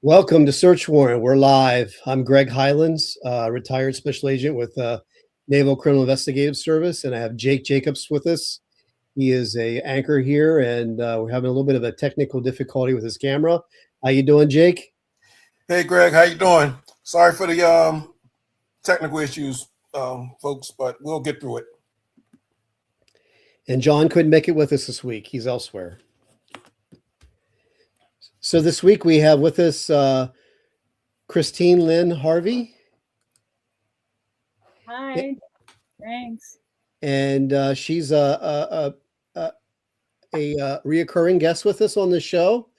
Welcome to Search Warrant. We're live. I'm Greg Highlands, retired special agent with Naval Criminal Investigative Service, and I have Jake Jacobs with us. He is a anchor here, and we're having a little bit of a technical difficulty with his camera. How you doing, Jake? Hey, Greg. How you doing? Sorry for the technical issues, folks, but we'll get through it. And John couldn't make it with us this week. He's elsewhere. So this week we have with us Christine Lynn Harvey. Hi, thanks. And she's a reoccurring guest with us on the show.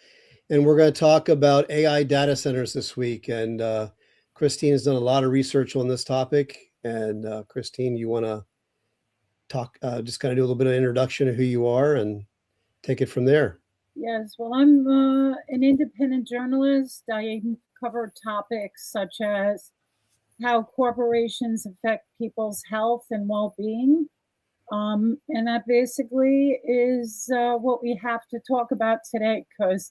And we're going to talk about AI data centers this week. And Christine has done a lot of research on this topic. And Christine, you want to talk, just kind of do a little bit of introduction of who you are and take it from there. Yes, well, I'm an independent journalist. I cover topics such as how corporations affect people's health and well-being. And that basically is what we have to talk about today, because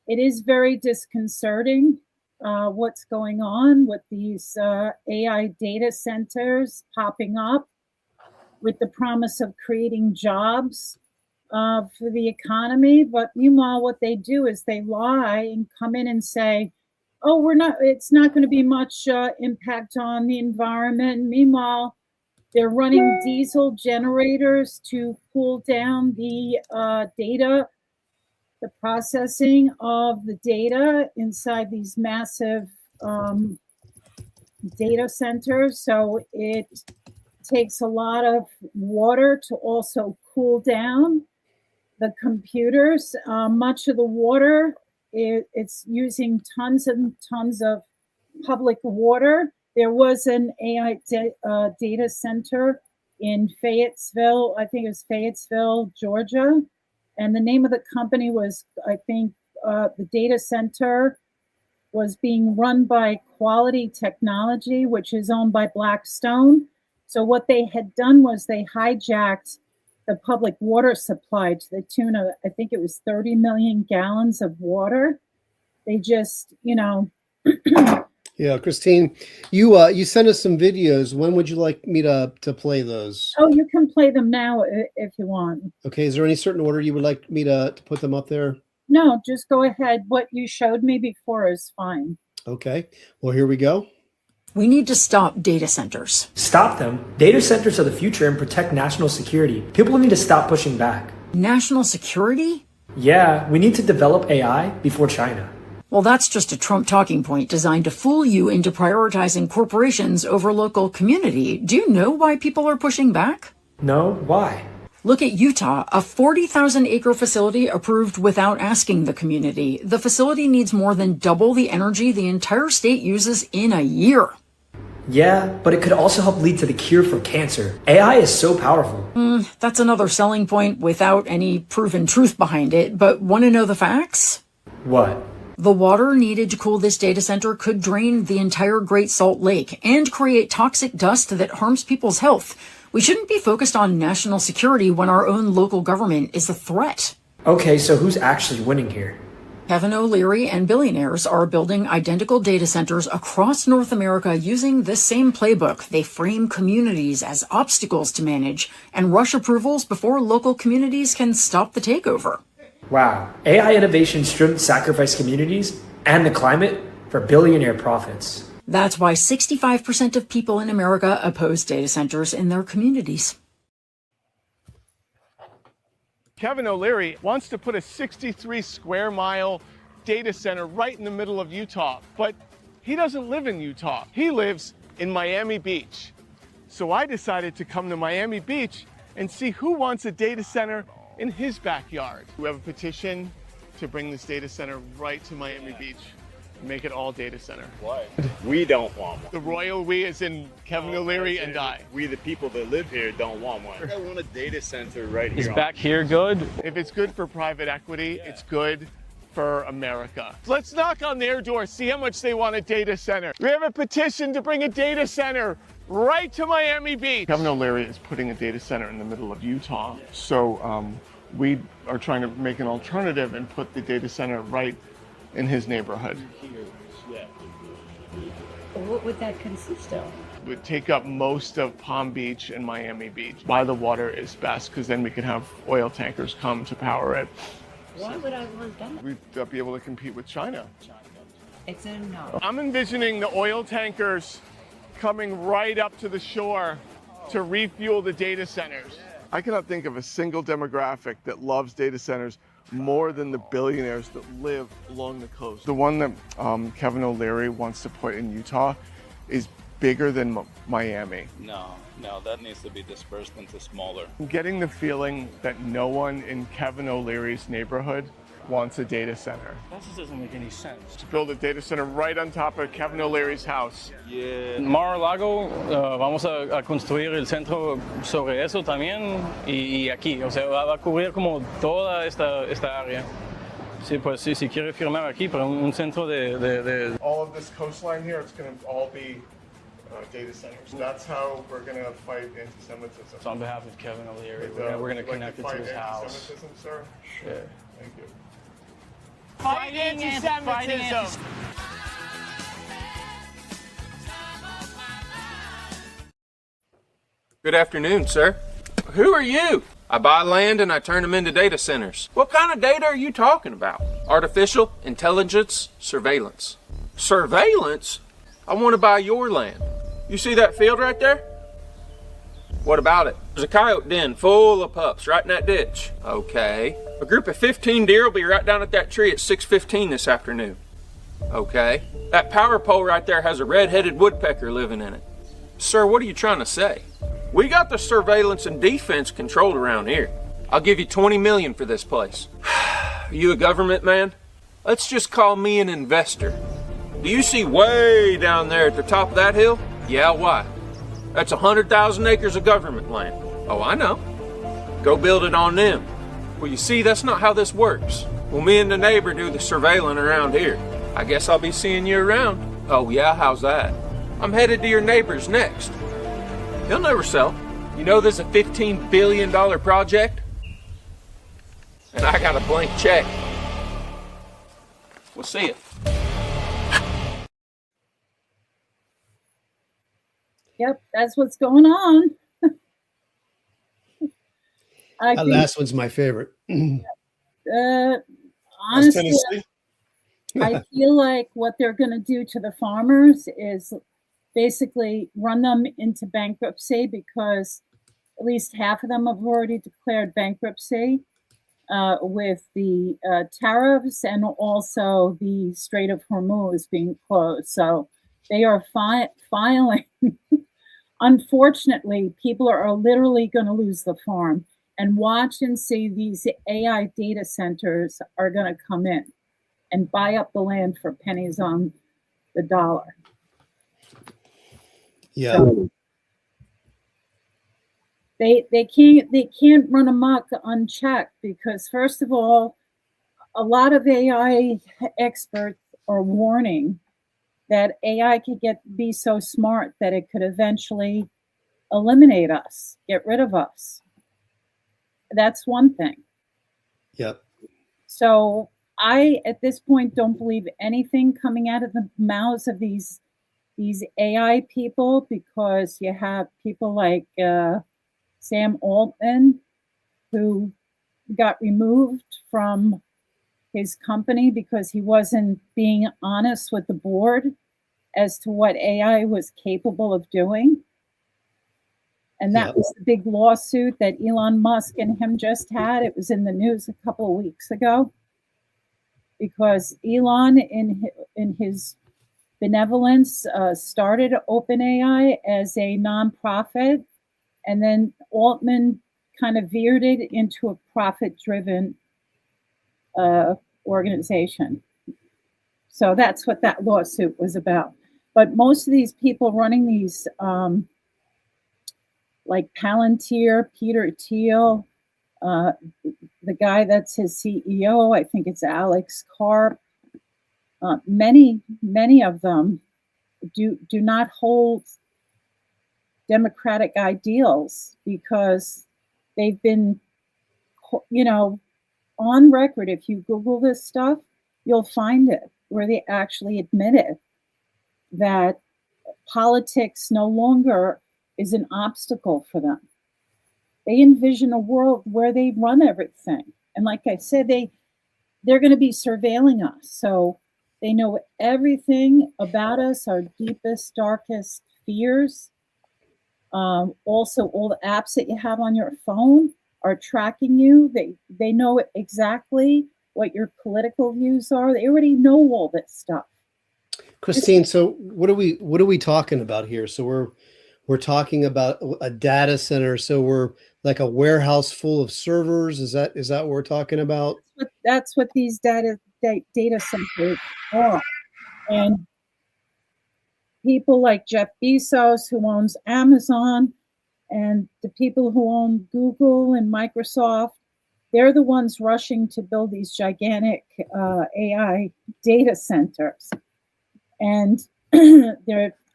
it is very disconcerting what's going on with these AI data centers popping up with the promise of creating jobs for the economy. But meanwhile, what they do is they lie and come in and say, oh, it's not going to be much impact on the environment. Meanwhile, they're running diesel generators to cool down the data, the processing of the data inside these massive data centers. So it takes a lot of water to also cool down the computers. Much of the water, it's using tons and tons of public water. There was an AI data center in Fayetteville, I think it was Fayetteville, Georgia. And the name of the company was, I think, the data center was being run by Quality Technology, which is owned by Blackstone. So what they had done was they hijacked the public water supply to the tune of, I think it was 30 million gallons of water. They just, Yeah, Christine, you sent us some videos. When would you like me to play those? Oh, you can play them now if you want. Okay, is there any certain order you would like me to put them up there? No, just go ahead. What you showed me before is fine. Okay, well, here we go. We need to stop data centers. Stop them? Data centers are the future and protect national security. People need to stop pushing back. National security? Yeah, we need to develop AI before China. Well, that's just a Trump talking point designed to fool you into prioritizing corporations over local community. Do you know why people are pushing back? No, why? Look at Utah, a 40,000-acre facility approved without asking the community. The facility needs more than double the energy the entire state uses in a year. Yeah, but it could also help lead to the cure for cancer. AI is so powerful. That's another selling point without any proven truth behind it. But want to know the facts? What? The water needed to cool this data center could drain the entire Great Salt Lake and create toxic dust that harms people's health. We shouldn't be focused on national security when our own local government is a threat. Okay, so who's actually winning here? Kevin O'Leary and billionaires are building identical data centers across North America using this same playbook. They frame communities as obstacles to manage and rush approvals before local communities can stop the takeover. Wow, AI innovation shouldn't sacrifice communities and the climate for billionaire profits. That's why 65% of people in America oppose data centers in their communities. Kevin O'Leary wants to put a 63 square mile data center right in the middle of Utah, but he doesn't live in Utah. He lives in Miami Beach. So I decided to come to Miami Beach and see who wants a data center in his backyard. We have a petition to bring this data center right to Miami Beach. Make it all data center. Why? We don't want one. The royal we is in Kevin O'Leary and I. We, the people that live here, don't want one. I want a data center right here. Is back here good? If it's good for private equity, it's good for America. Let's knock on their door, see how much they want a data center. We have a petition to bring a data center right to Miami Beach. Kevin O'Leary is putting a data center in the middle of Utah. So we are trying to make an alternative and put the data center right in his neighborhood. What would that consist of? It would take up most of Palm Beach and Miami Beach. By the water is best because then we can have oil tankers come to power it. Why would I want that? We'd be able to compete with China. It's a no. I'm envisioning the oil tankers coming right up to the shore to refuel the data centers. I cannot think of a single demographic that loves data centers more than the billionaires that live along the coast. The one that Kevin O'Leary wants to put in Utah is bigger than Miami. No, that needs to be dispersed into smaller. I'm getting the feeling that no one in Kevin O'Leary's neighborhood wants a data center. That just doesn't make any sense. To build a data center right on top of Kevin O'Leary's house. Yeah. En Mar-a-Lago vamos a construir el centro sobre eso también y aquí, o sea, va a cubrir como toda esta área. Sí, pues sí, si quiere firmar aquí para un centro de... All of this coastline here, it's going to all be data centers. That's how we're going to fight anti-Semitism. So on behalf of Kevin O'Leary, we're going to connect it to his house. Anti-Semitism, sir? Sure. Thank you. Fighting anti-Semitism. Good afternoon, sir. Who are you? I buy land and I turn them into data centers. What kind of data are you talking about? Artificial intelligence surveillance. Surveillance? I want to buy your land. You see that field right there? What about it? There's a coyote den full of pups right in that ditch. Okay. A group of 15 deer will be right down at that tree at 6:15 this afternoon. Okay. That power pole right there has a red-headed woodpecker living in it. Sir, what are you trying to say? We got the surveillance and defense controlled around here. I'll give you $20 million for this place. Are you a government man? Let's just call me an investor. Do you see way down there at the top of that hill? Yeah, why? That's 100,000 acres of government land. Oh, I know. Go build it on them. Well, you see, that's not how this works. Well, me and the neighbor do the surveilling around here. I guess I'll be seeing you around. Oh, yeah, how's that? I'm headed to your neighbor's next. He'll never sell. You know this is a $15 billion project? And I got a blank check. We'll see it. Yep, that's what's going on. I That think, last one's my favorite. That's honestly, Tennessee. I feel like what they're going to do to the farmers is basically run them into bankruptcy, because at least half of them have already declared bankruptcy with the tariffs and also the Strait of Hormuz being closed. So they are filing. Unfortunately, people are literally going to lose the farm. And watch and see, these AI data centers are going to come in and buy up the land for pennies on the dollar. Yeah. So they can't run amok unchecked, because first of all, a lot of AI experts are warning that AI could be so smart that it could eventually eliminate us, get rid of us. That's one thing. Yep. So I, at this point, don't believe anything coming out of the mouths of these AI people, because you have people like Sam Altman, who got removed from his company because he wasn't being honest with the board as to what AI was capable of doing. And that was the big lawsuit that Elon Musk and him just had. It was in the news a couple of weeks ago, because Elon, in his benevolence, started OpenAI as a nonprofit, and then Altman kind of veered it into a profit-driven organization. So that's what that lawsuit was about. But most of these people running these, like Palantir, Peter Thiel, the guy that's his CEO, I think it's Alex Karp, many of them do not hold democratic ideals, because they've been, on record. If you Google this stuff, you'll find it where they actually admitted that politics no longer is an obstacle for them. They envision a world where they run everything. And like I said, they're going to be surveilling us. So they know everything about us, our deepest, darkest fears. Also, all the apps that you have on your phone are tracking you. They know exactly what your political views are. They already know all this stuff. Christine, so what are we talking about here? So we're talking about a data center. So we're like a warehouse full of servers. Is that what we're talking about? That's what these data centers are. And people like Jeff Bezos, who owns Amazon, and the people who own Google and Microsoft, they're the ones rushing to build these gigantic AI data centers. And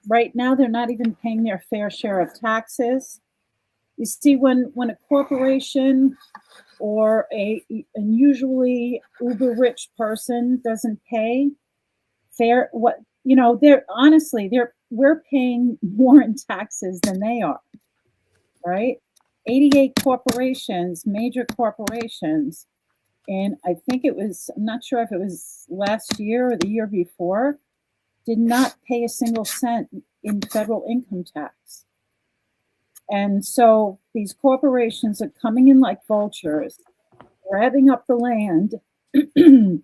right now, they're not even paying their fair share of taxes. You see, when a corporation or an usually uber rich person doesn't pay fair, we're paying more in taxes than they are, right? 88 corporations, major corporations, and I think I'm not sure if it was last year or the year before, did not pay a single cent in federal income tax. And so these corporations are coming in like vultures, grabbing up the land, and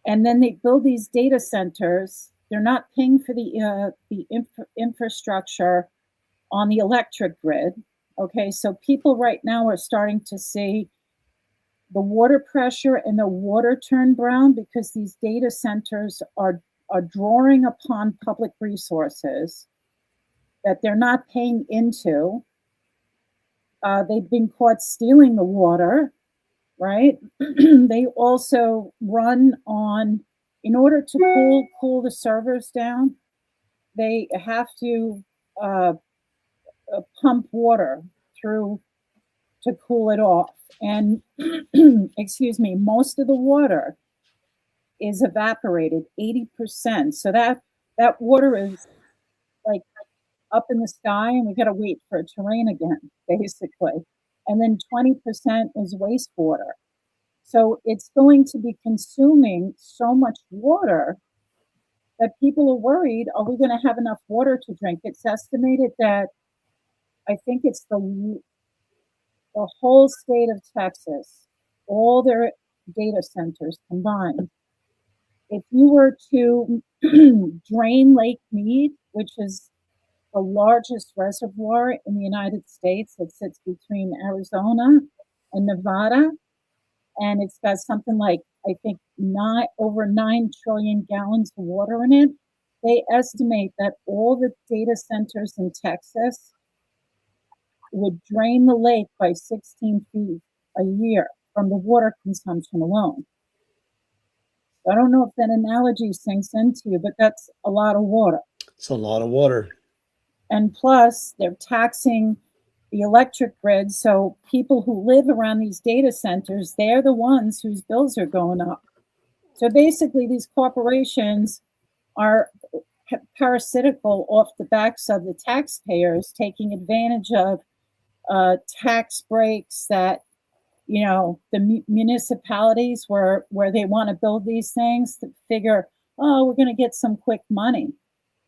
then they build these data centers. They're not paying for the infrastructure on the electric grid. Okay, so people right now are starting to see the water pressure and the water turn brown because these data centers are drawing upon public resources that they're not paying into. They've been caught stealing the water, right? They also run on, in order to cool the servers down, they have to pump water through to cool it off. And excuse me, most of the water is evaporated, 80%. So that water is like up in the sky, and we got to wait for it to rain again, basically. And then 20% is wastewater. So it's going to be consuming so much water that people are worried, are we going to have enough water to drink? It's estimated that I think it's the whole state of Texas, all their data centers combined. If you were to drain Lake Mead, which is the largest reservoir in the United States that sits between Arizona and Nevada, and it's got something like, I think, over 9 trillion gallons of water in it. They estimate that all the data centers in Texas would drain the lake by 16 feet a year from the water consumption alone. I don't know if that analogy sinks into you, but that's a lot of water. It's a lot of water. And plus, they're taxing the electric grid. So people who live around these data centers, they're the ones whose bills are going up. So basically, these corporations are parasitical off the backs of the taxpayers, taking advantage of tax breaks that, the municipalities where they want to build these things to figure, oh, we're going to get some quick money.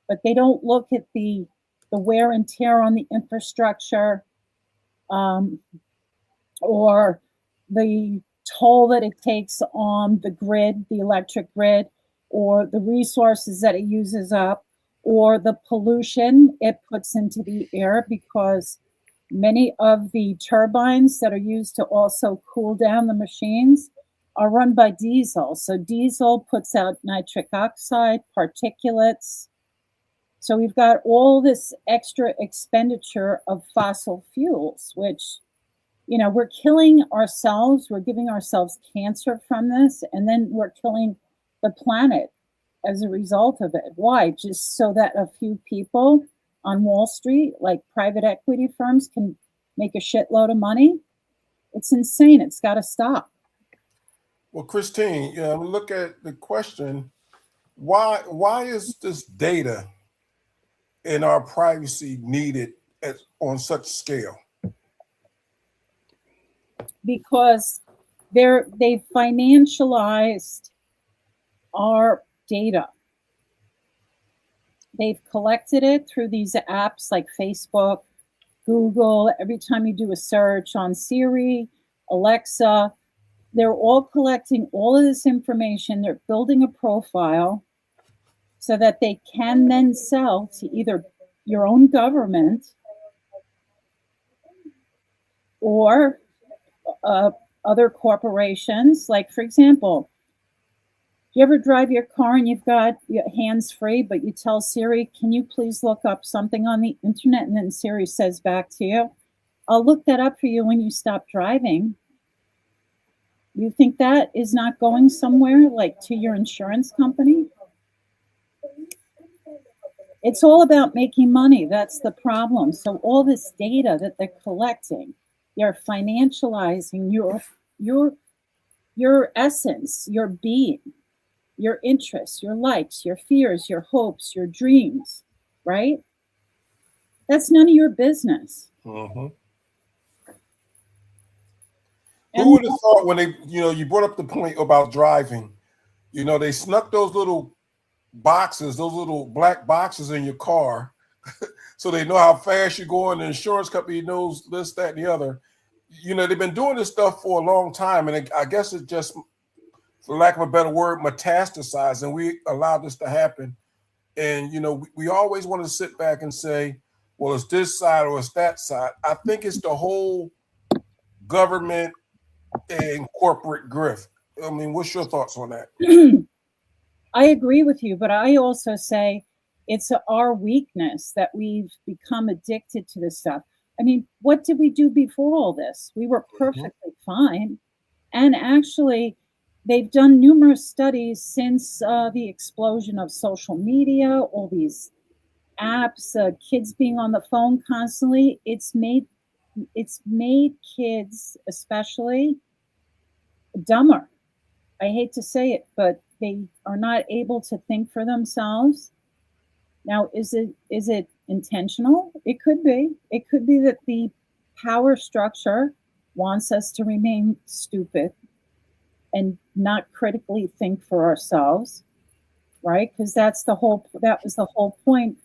But they don't look at the wear and tear on the infrastructure, or the toll that it takes on the grid, the electric grid, or the resources that it uses up, or the pollution it puts into the air, because many of the turbines that are used to also cool down the machines are run by diesel. So diesel puts out nitric oxide, particulates. So we've got all this extra expenditure of fossil fuels, which, we're killing ourselves. We're giving ourselves cancer from this, and then we're killing the planet as a result of it. Why? Just so that a few people on Wall Street, like private equity firms, can make a shitload of money? It's insane. It's got to stop. Well, Christine, we look at the question, why is this data and our privacy needed on such scale? Because they've financialized our data. They've collected it through these apps like Facebook, Google. Every time you do a search on Siri, Alexa, they're all collecting all of this information. They're building a profile so that they can then sell to either your own government or other corporations. Like, for example, you ever drive your car and you've got your hands free, but you tell Siri, can you please look up something on the internet? And then Siri says back to you, I'll look that up for you when you stop driving. You think that is not going somewhere, like to your insurance company? It's all about making money. That's the problem. So all this data that they're collecting, they're financializing your essence, your being, your interests, your likes, your fears, your hopes, your dreams, right? That's none of your business. Mm-hmm. Who would have thought when you brought up the point about driving, they snuck those little boxes, those little black boxes in your car so they know how fast you're going. The insurance company knows this, that, and the other. They've been doing this stuff for a long time, and I guess it just, for lack of a better word, metastasized, and we allowed this to happen. And, we always want to sit back and say, well, it's this side or it's that side. I think it's the whole government and corporate grift. I mean, what's your thoughts on that? I agree with you, but I also say it's our weakness that we've become addicted to this stuff. I mean, what did we do before all this? We were perfectly fine. And actually, they've done numerous studies since the explosion of social media, all these apps, kids being on the phone constantly. It's made kids especially dumber. I hate to say it, but they are not able to think for themselves. Now, is it intentional? It could be. It could be that the power structure wants us to remain stupid and not critically think for ourselves, right? Because that was the whole point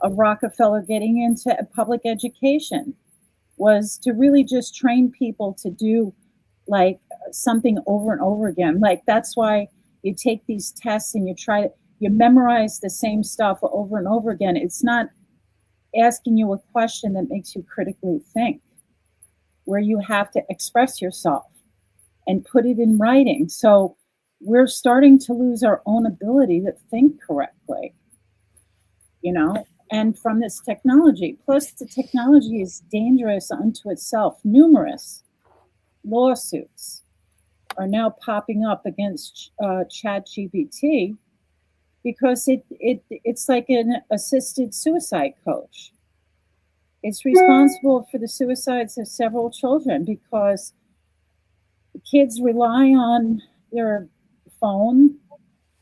of Rockefeller getting into public education, was to really just train people to do like something over and over again. Like, that's why you take these tests and you memorize the same stuff over and over again. It's not asking you a question that makes you critically think, where you have to express yourself and put it in writing. So we're starting to lose our own ability to think correctly, and from this technology. Plus, the technology is dangerous unto itself. Numerous lawsuits are now popping up against ChatGPT because it's like an assisted suicide coach. It's responsible for the suicides of several children because kids rely on their phone.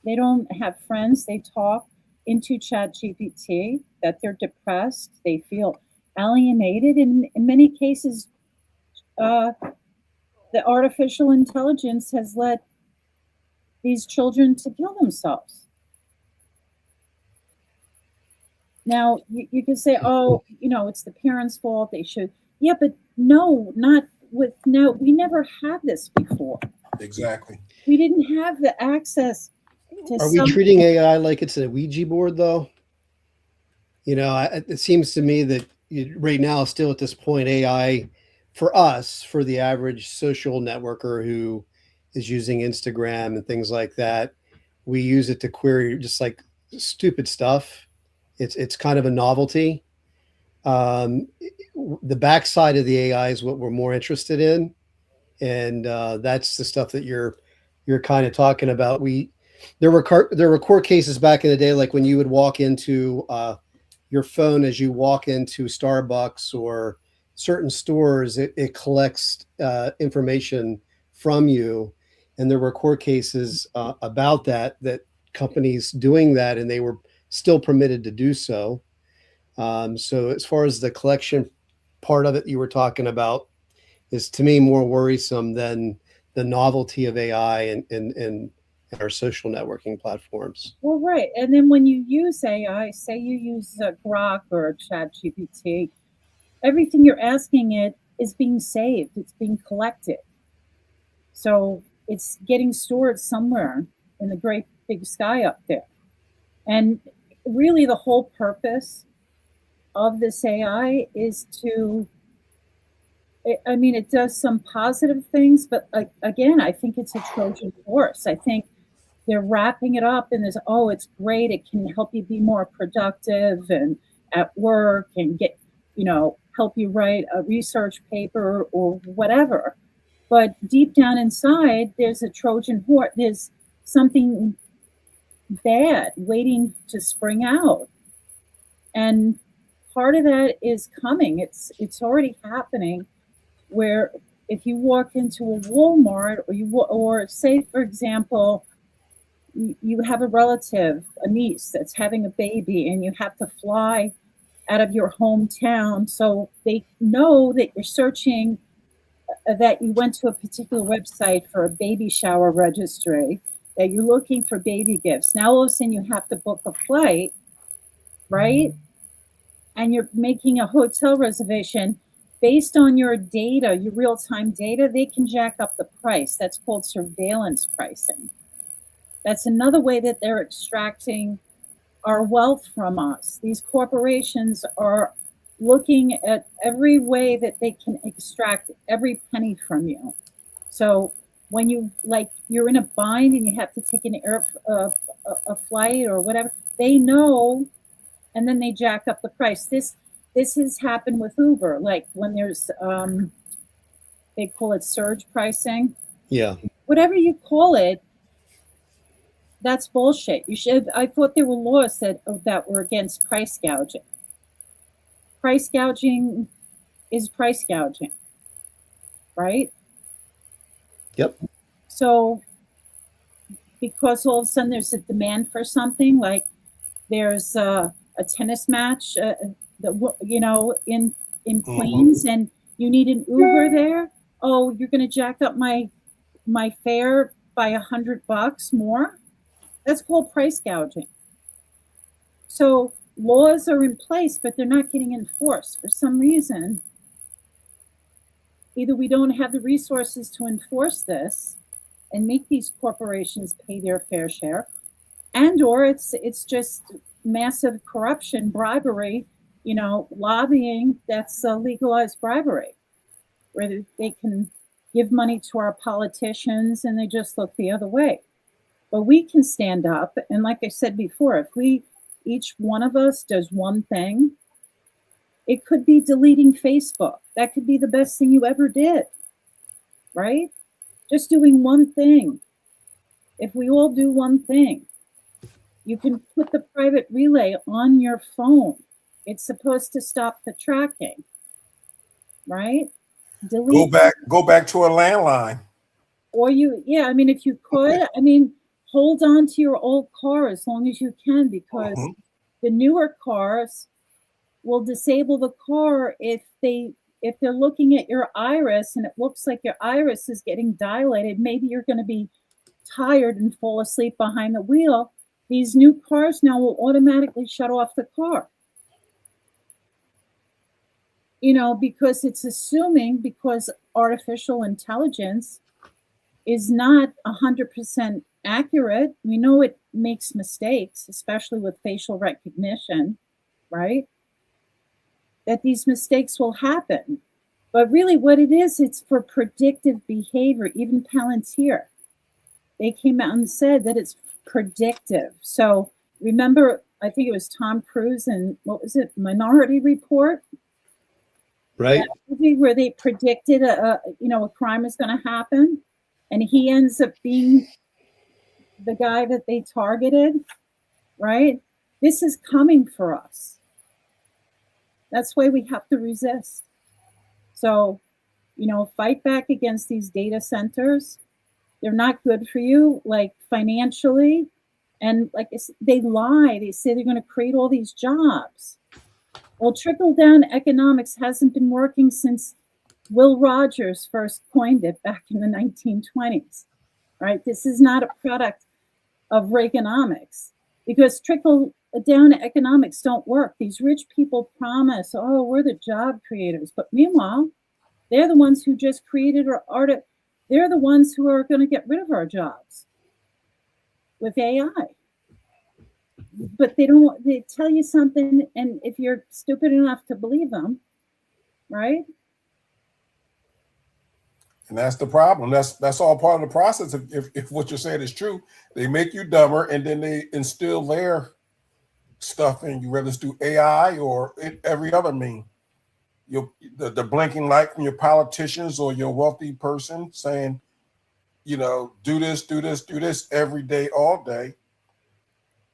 They don't have friends. They talk into ChatGPT that they're depressed. They feel alienated. In many cases, the artificial intelligence has led these children to kill themselves. Now, you can say, oh, it's the parents' fault. They should. Yeah, but no, we never had this before. Exactly. We didn't have the access to. Are we treating AI like it's a Ouija board, though? It seems to me that right now, still at this point, AI, for us, for the average social networker who is using Instagram and things like that, we use it to query just like stupid stuff. It's kind of a novelty. The backside of the AI is what we're more interested in, and that's the stuff that you're kind of talking about. There were court cases back in the day, like when you would walk into your phone as you walk into Starbucks or certain stores, it collects information from you, and there were court cases about that companies doing that, and they were still permitted to do so. So as far as the collection part of it you were talking about is, to me, more worrisome than the novelty of AI and our social networking platforms. Well, right. And then when you use AI, say you use Grok or ChatGPT, everything you're asking it is being saved. It's being collected. So it's getting stored somewhere in the great big sky up there. And really the whole purpose of this AI is to, I mean, it does some positive things, but again, I think it's a Trojan horse. I think they're wrapping it up in this, oh, it's great. It can help you be more productive and at work and get, help you write a research paper or whatever. But deep down inside, there's a Trojan horse. There's something bad waiting to spring out. And part of that is coming. It's already happening, where if you walk into a Walmart or say, for example, you have a relative, a niece that's having a baby, and you have to fly out of your hometown. So they know that you're searching, that you went to a particular website for a baby shower registry, that you're looking for baby gifts. Now all of a sudden you have to book a flight, right? And you're making a hotel reservation based on your data, your real-time data. They can jack up the price. That's called surveillance pricing. That's another way that they're extracting our wealth from us. These corporations are looking at every way that they can extract every penny from you. So when you're in a bind and you have to take a flight or whatever, they know, and then they jack up the price. This has happened with Uber, like when there's they call it surge pricing. Yeah. Whatever you call it, that's bullshit. I thought there were laws that were against price gouging. Price gouging is price gouging, right? Yep. So because all of a sudden there's a demand for something, like there's a tennis match, in Queens, and you need an Uber there. Oh, you're going to jack up my fare by $100 more. That's called price gouging. So laws are in place, but they're not getting enforced for some reason. Either we don't have the resources to enforce this and make these corporations pay their fair share, or it's just massive corruption, bribery, lobbying. That's legalized bribery, where they can give money to our politicians and they just look the other way. But we can stand up, and like I said before, if each one of us does one thing, it could be deleting Facebook. That could be the best thing you ever did, right? Just doing one thing. If we all do one thing, you can put the private relay on your phone. It's supposed to stop the tracking, right? Delete. Go back to a landline. Or if you could, hold on to your old car as long as you can, because the newer cars will disable the car if they're looking at your iris and it looks like your iris is getting dilated. Maybe you're going to be tired and fall asleep behind the wheel. These new cars now will automatically shut off the car. Because it's assuming, because artificial intelligence is not 100% accurate. We know it makes mistakes, especially with facial recognition, right? That these mistakes will happen. But really what it is, it's for predictive behavior. Even Palantir, they came out and said that it's predictive. So remember, I think it was Tom Cruise and what was it, Minority Report? Right. That movie where they predicted a crime is going to happen, and he ends up being the guy that they targeted, right? This is coming for us. That's why we have to resist. So, fight back against these data centers. They're not good for you, like financially. And like they lie. They say they're going to create all these jobs. Well, trickle down economics hasn't been working since Will Rogers first coined it back in the 1920s, right? This is not a product of Reaganomics, because trickle down economics don't work. These rich people promise, oh, we're the job creators. But meanwhile, they're the ones who just created they're the ones who are going to get rid of our jobs with AI. But they tell you something, and if you're stupid enough to believe them, right? And that's the problem. That's all part of the process. If what you're saying is true, they make you dumber, and then they instill their stuff in you, whether it's through AI or every other mean. The blinking light from your politicians or your wealthy person saying, do this every day, all day.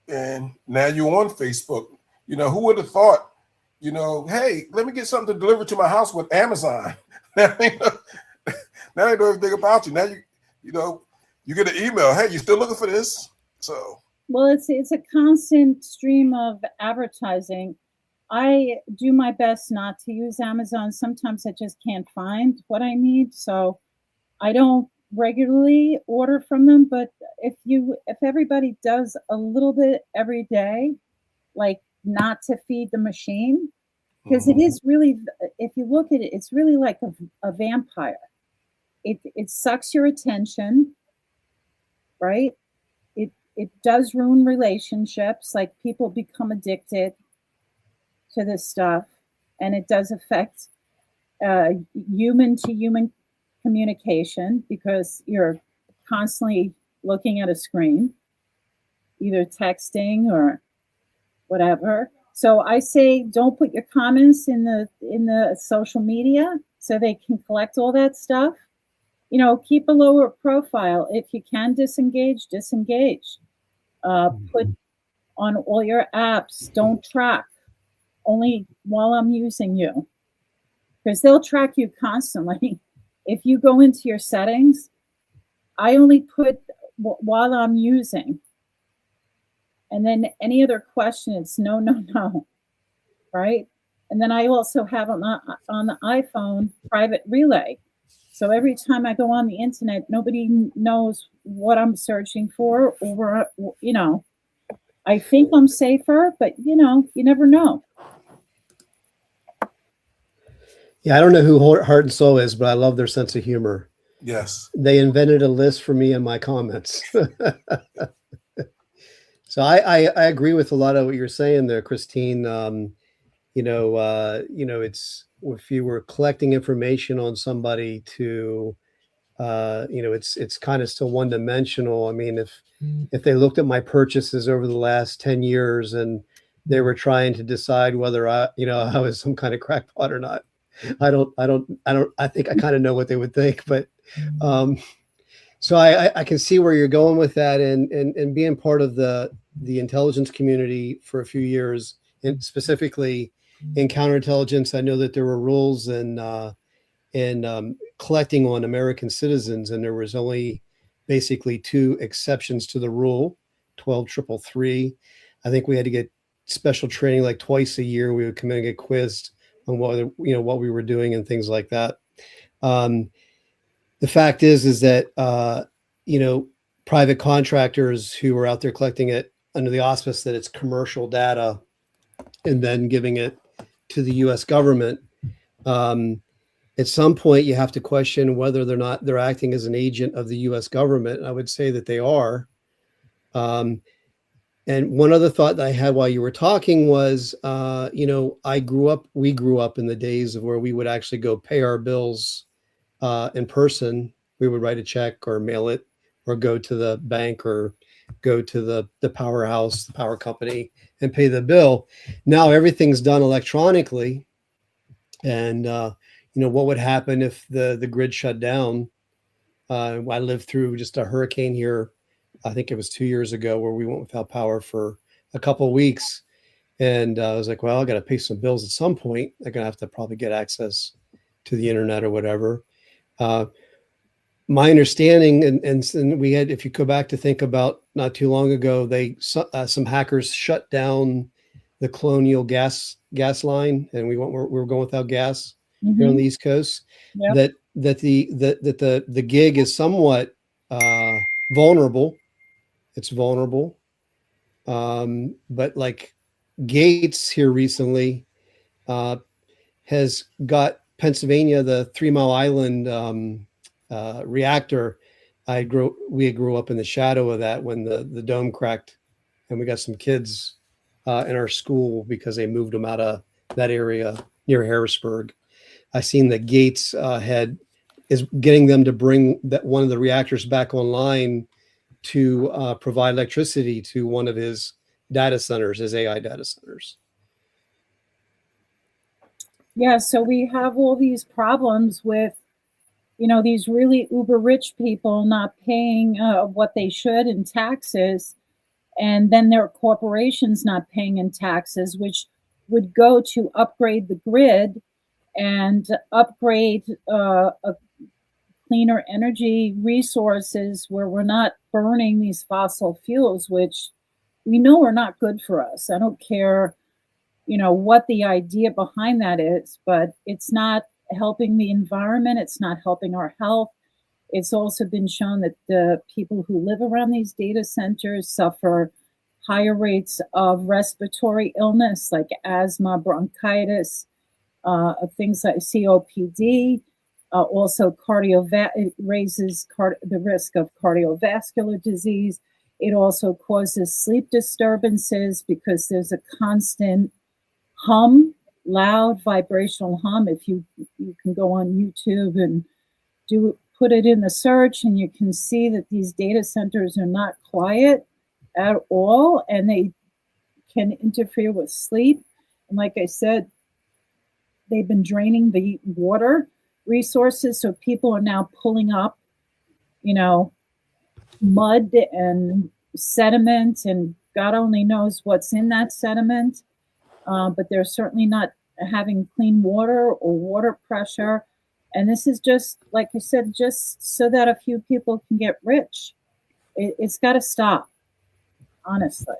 And now you're on Facebook. Who would have thought, hey, let me get something delivered to my house with Amazon. Now they know everything about you. Now you get an email. Hey, you still looking for this? So well, it's a constant stream of advertising. I do my best not to use Amazon. Sometimes I just can't find what I need, so I don't regularly order from them. But if everybody does a little bit every day, like not to feed the machine, because it is really, if you look at it, it's really like a vampire. It sucks your attention, right? It does ruin relationships. Like people become addicted to this stuff, and it does affect human to human communication, because you're constantly looking at a screen, either texting or whatever. So I say, don't put your comments in the social media so they can collect all that stuff. Keep a lower profile. If you can disengage. Put on all your apps, don't track, only while I'm using you, because they'll track you constantly. If you go into your settings, I only put while I'm using, and then any other question, it's no, right? And then I also have on the iPhone private relay. So every time I go on the internet, nobody knows what I'm searching for, or, I think I'm safer, but you never know. Yeah, I don't know who Heart and Soul is, but I love their sense of humor. Yes. They invented a list for me in my comments. So I agree with a lot of what you're saying there, Christine. It's, if you were collecting information on somebody to, it's kind of still one-dimensional. I mean, if they looked at my purchases over the last 10 years and they were trying to decide whether I was some kind of crackpot or not, I think I kind of know what they would think, but so I can see where you're going with that, and being part of the intelligence community for a few years, and specifically in counterintelligence. I know that there were rules in collecting on American citizens, and there was only basically 2 exceptions to the rule. 12,333. I think we had to get special training like twice a year. We would come in and get quizzed on what we were doing and things like that. The fact is that private contractors who were out there collecting it under the auspice that it's commercial data and then giving it to the U.S. government, at some point you have to question whether they're acting as an agent of the U.S. government. And I would say that they are. And one other thought that I had while you were talking was, we grew up in the days of where we would actually go pay our bills in person. We would write a check or mail it, or go to the bank or go to the powerhouse, the power company, and pay the bill. Now everything's done electronically. And, what would happen if the grid shut down? I lived through just a hurricane here. I think it was 2 years ago, where we went without power for a couple of weeks. And I was like, well, I got to pay some bills at some point. They're going to have to probably get access to the internet or whatever. my understanding, and we had, if you go back to think about not too long ago, some hackers shut down the Colonial gas line, and we were going without gas here on the East Coast. Yep. That the gig is somewhat vulnerable. It's vulnerable, but like Gates here recently has got Pennsylvania, the 3 Mile Island reactor. We grew up in the shadow of that when the dome cracked, and we got some kids in our school because they moved them out of that area near Harrisburg. I seen that Gates is getting them to bring that one of the reactors back online to provide electricity to one of his data centers, his AI data centers. Yeah, so we have all these problems with, these really uber rich people not paying what they should in taxes, and then their corporations not paying in taxes, which would go to upgrade the grid and upgrade cleaner energy resources where we're not burning these fossil fuels, which we know are not good for us. I don't care, what the idea behind that is, but it's not helping the environment. It's not helping our health. It's also been shown that the people who live around these data centers suffer higher rates of respiratory illness like asthma, bronchitis, things like COPD. Also, it raises the risk of cardiovascular disease. It also causes sleep disturbances because there's a constant hum, loud vibrational hum. If you can go on YouTube and put it in the search, and you can see that these data centers are not quiet at all, and they can interfere with sleep. And like I said, they've been draining the water resources, so people are now pulling up, mud and sediment, and God only knows what's in that sediment. But they're certainly not having clean water or water pressure. And this is just, like I said, just so that a few people can get rich. It's got to stop, honestly.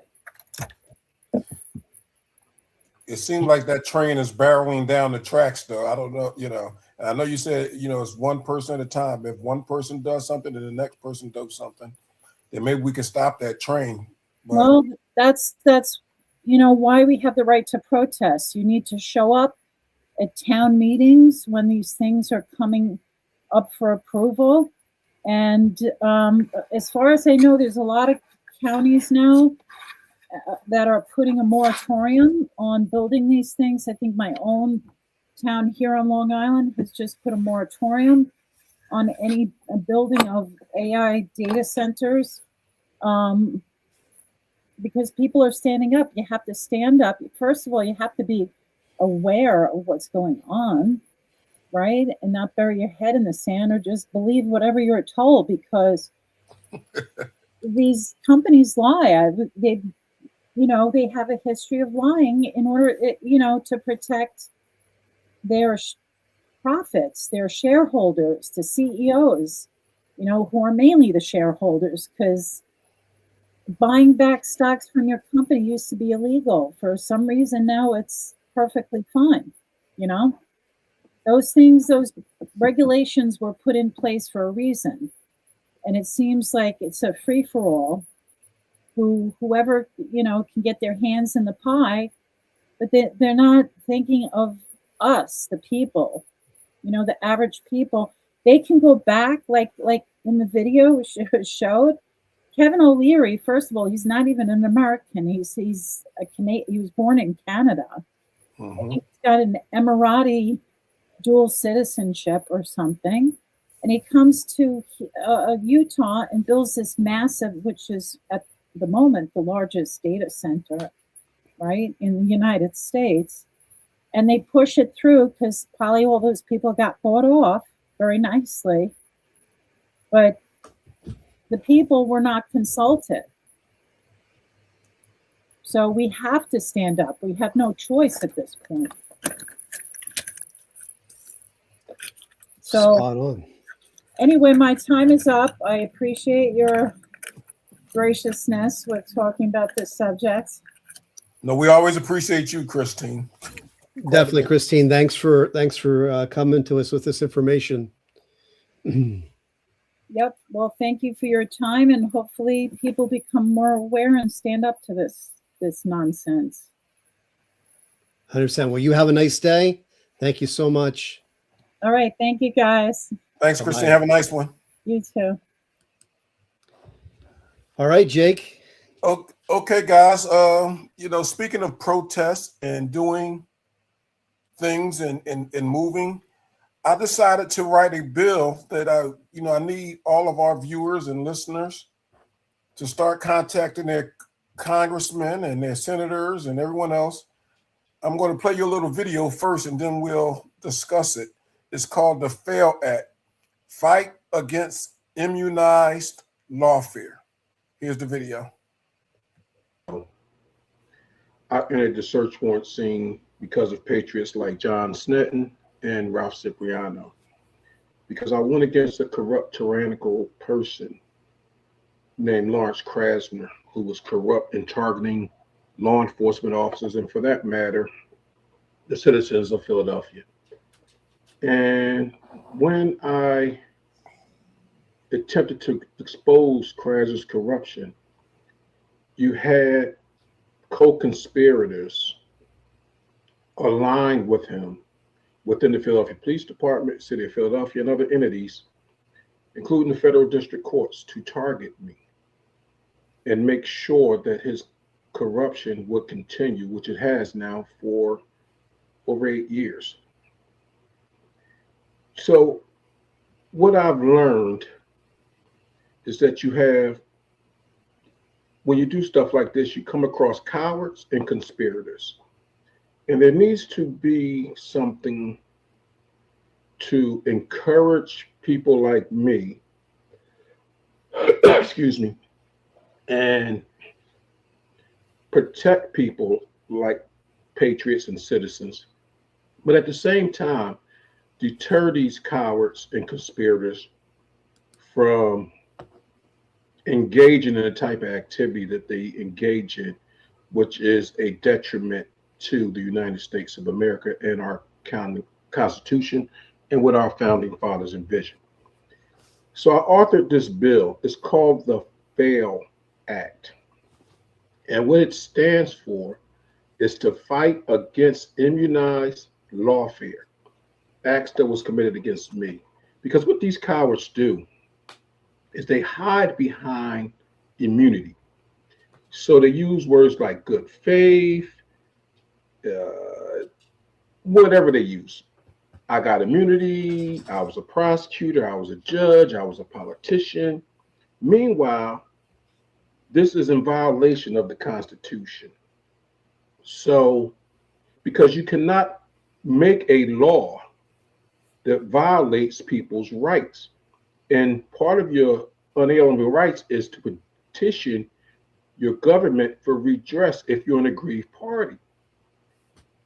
It seems like that train is barreling down the tracks, though. I don't know, I know you said, it's one person at a time. If one person does something and the next person does something, then maybe we can stop that train. But well, that's why we have the right to protest. You need to show up at town meetings when these things are coming up for approval. And as far as I know, there's a lot of counties now that are putting a moratorium on building these things. I think my own town here on Long Island has just put a moratorium on any building of AI data centers. Because people are standing up. You have to stand up. First of all, you have to be aware of what's going on, right? And not bury your head in the sand or just believe whatever you're told, because these companies lie. They have a history of lying in order, to protect their profits, their shareholders, the CEOs, who are mainly the shareholders, because buying back stocks from your company used to be illegal. For some reason now it's perfectly fine. Those regulations were put in place for a reason. And it seems like it's a free-for-all. Whoever, can get their hands in the pie, but they're not thinking of us, the people, the average people. They can go back, like in the video showed, Kevin O'Leary, first of all, he's not even an American. He's a Canadian. He was born in Canada. Mm-hmm. He's got an Emirati dual citizenship or something. And he comes to Utah and builds this massive, which is at the moment the largest data center, right, in the United States. And they push it through because probably all those people got bought off very nicely. But the people were not consulted. So we have to stand up. We have no choice at this point. Spot on. Anyway, my time is up. I appreciate your graciousness with talking about this subject. No, we always appreciate you, Christine. Definitely, Christine. Thanks for coming to us with this information. Yep. Well, thank you for your time, and hopefully people become more aware and stand up to this nonsense. 100%. Well, you have a nice day. Thank you so much. All right. Thank you, guys. Thanks, Christine. Have a nice one. You too. All right, Jake. Okay, guys. Speaking of protests and doing things and moving, I decided to write a bill that I need all of our viewers and listeners to start contacting their congressmen and their senators and everyone else. I'm going to play you a little video first, and then we'll discuss it. It's called the FAIL Act, Fight Against Immunized Lawfare. Here's the video. I entered the search warrant scene because of patriots like John Snedden and Ralph Cipriano, because I went against a corrupt, tyrannical person named Lawrence Krasner, who was corrupt in targeting law enforcement officers, and for that matter, the citizens of Philadelphia. And when I attempted to expose Krasner's corruption, you had co-conspirators aligned with him within the Philadelphia Police Department, City of Philadelphia, and other entities, including the federal district courts, to target me and make sure that his corruption would continue, which it has now for over 8 years. So what I've learned is that when you do stuff like this, you come across cowards and conspirators. And there needs to be something to encourage people like me, excuse me, and protect people like patriots and citizens, but at the same time, deter these cowards and conspirators from engaging in the type of activity that they engage in, which is a detriment to the United States of America and our Constitution and what our founding fathers envisioned. So I authored this bill. It's called the FAIL Act. And what it stands for is to fight against immunized lawfare, acts that was committed against me. Because what these cowards do is they hide behind immunity. So they use words like good faith, whatever they use. I got immunity, I was a prosecutor, I was a judge, I was a politician. Meanwhile, this is in violation of the Constitution. So, because you cannot make a law that violates people's rights. And part of your unalienable rights is to petition your government for redress if you're an aggrieved party.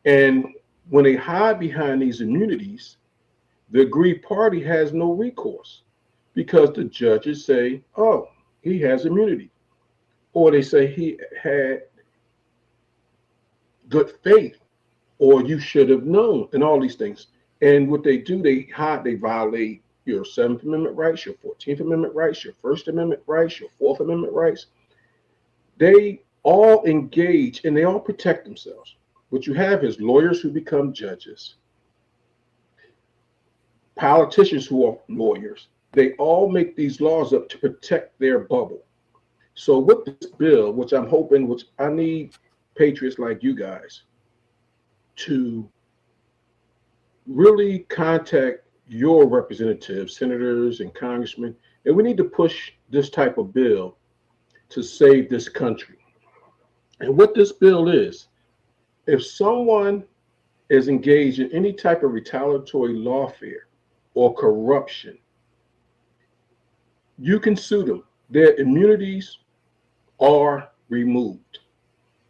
And when they hide behind these immunities, the aggrieved party has no recourse because the judges say, oh, he has immunity. Or they say he had good faith, or you should have known, and all these things. And what they do, they violate your 7th Amendment rights, your 14th Amendment rights, your First Amendment rights, your 4th Amendment rights. They all engage and they all protect themselves. What you have is lawyers who become judges, politicians who are lawyers. They all make these laws up to protect their bubble. So with this bill, which I'm hoping, which I need patriots like you guys to really contact your representatives, senators and congressmen, and we need to push this type of bill to save this country. And what this bill is, if someone is engaged in any type of retaliatory lawfare or corruption, you can sue them. Their immunities are removed.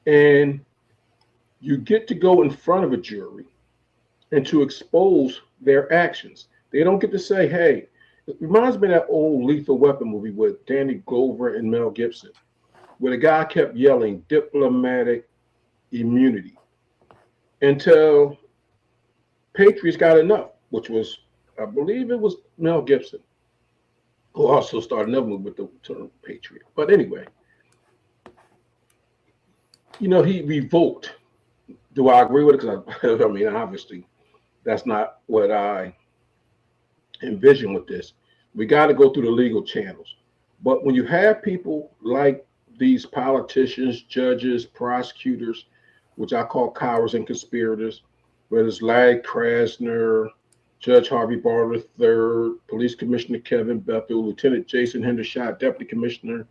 And you get to go in front of a jury and to expose their actions. They don't get to say, hey, It reminds me of that old Lethal Weapon movie with Danny Glover and Mel Gibson, where the guy kept yelling diplomatic immunity until Patriots got enough, which was, I believe it was Mel Gibson, who also started another movie with the term Patriot. But anyway, he revoked. Do I agree with it? Because I mean, obviously, that's not what I envision with this. We got to go through the legal channels. But when you have people like these politicians, judges, prosecutors, which I call cowards and conspirators, whether it's Larry Krasner, Judge Harvey Barr III, Police Commissioner Kevin Bethel, Lieutenant Jason Hendershot, Deputy Commissioner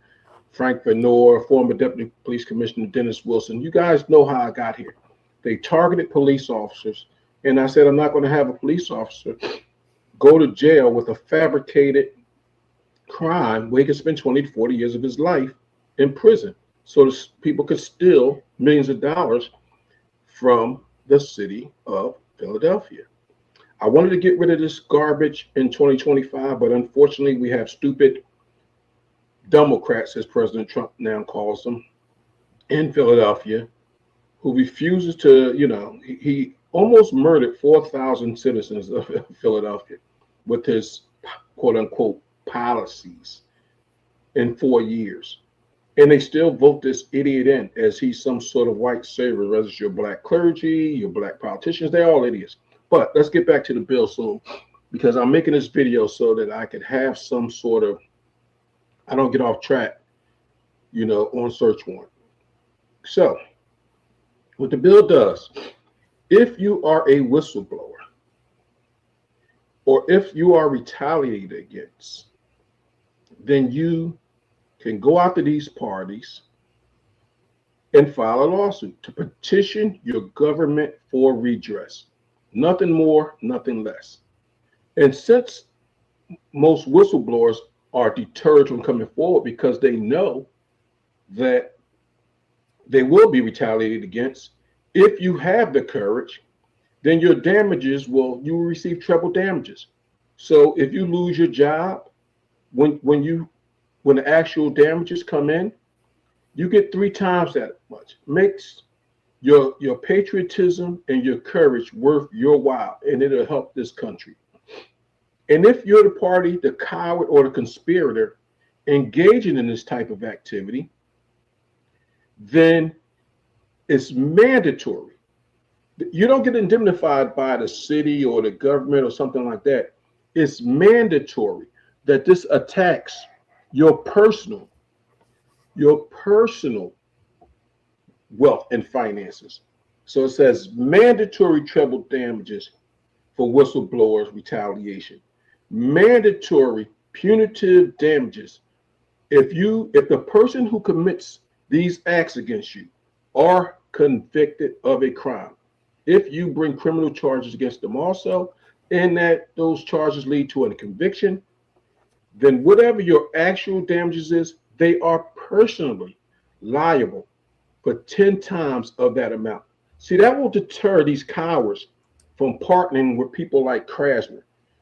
Frank Venor, former Deputy Police Commissioner Dennis Wilson. You guys know how I got here. They targeted police officers, and I said, I'm not going to have a police officer go to jail with a fabricated crime where he could spend 20 to 40 years of his life in prison, so people could steal millions of dollars from the city of Philadelphia. I wanted to get rid of this garbage in 2025, but unfortunately we have stupid Democrats, as President Trump now calls them, in Philadelphia, who refuses to, he almost murdered 4,000 citizens of Philadelphia with his quote unquote policies in 4 years. And they still vote this idiot in as he's some sort of white savior, whether it's your black clergy, your black politicians, they're all idiots. But let's get back to the bill soon, because I'm making this video so that I could have some sort of, I don't get off track, on search warrant. So what the bill does, if you are a whistleblower or if you are retaliated against, then you can go out to these parties and file a lawsuit to petition your government for redress. Nothing more, nothing less. And since most whistleblowers are deterred from coming forward because they know that they will be retaliated against, if you have the courage, then your damages you will receive treble damages. So if you lose your job, when the actual damages come in, you get 3 times that much. Makes your patriotism and your courage worth your while, and it'll help this country. And if you're the party, the coward, or the conspirator engaging in this type of activity, then it's mandatory. You don't get indemnified by the city or the government or something like that. It's mandatory that this attacks your personal wealth and finances. So it says mandatory treble damages for whistleblowers retaliation, mandatory punitive damages if the person who commits these acts against you are convicted of a crime. If you bring criminal charges against them also, and that those charges lead to a conviction, then whatever your actual damages is, they are personally liable for 10 times of that amount. See, that will deter these cowards from partnering with people like Krasner,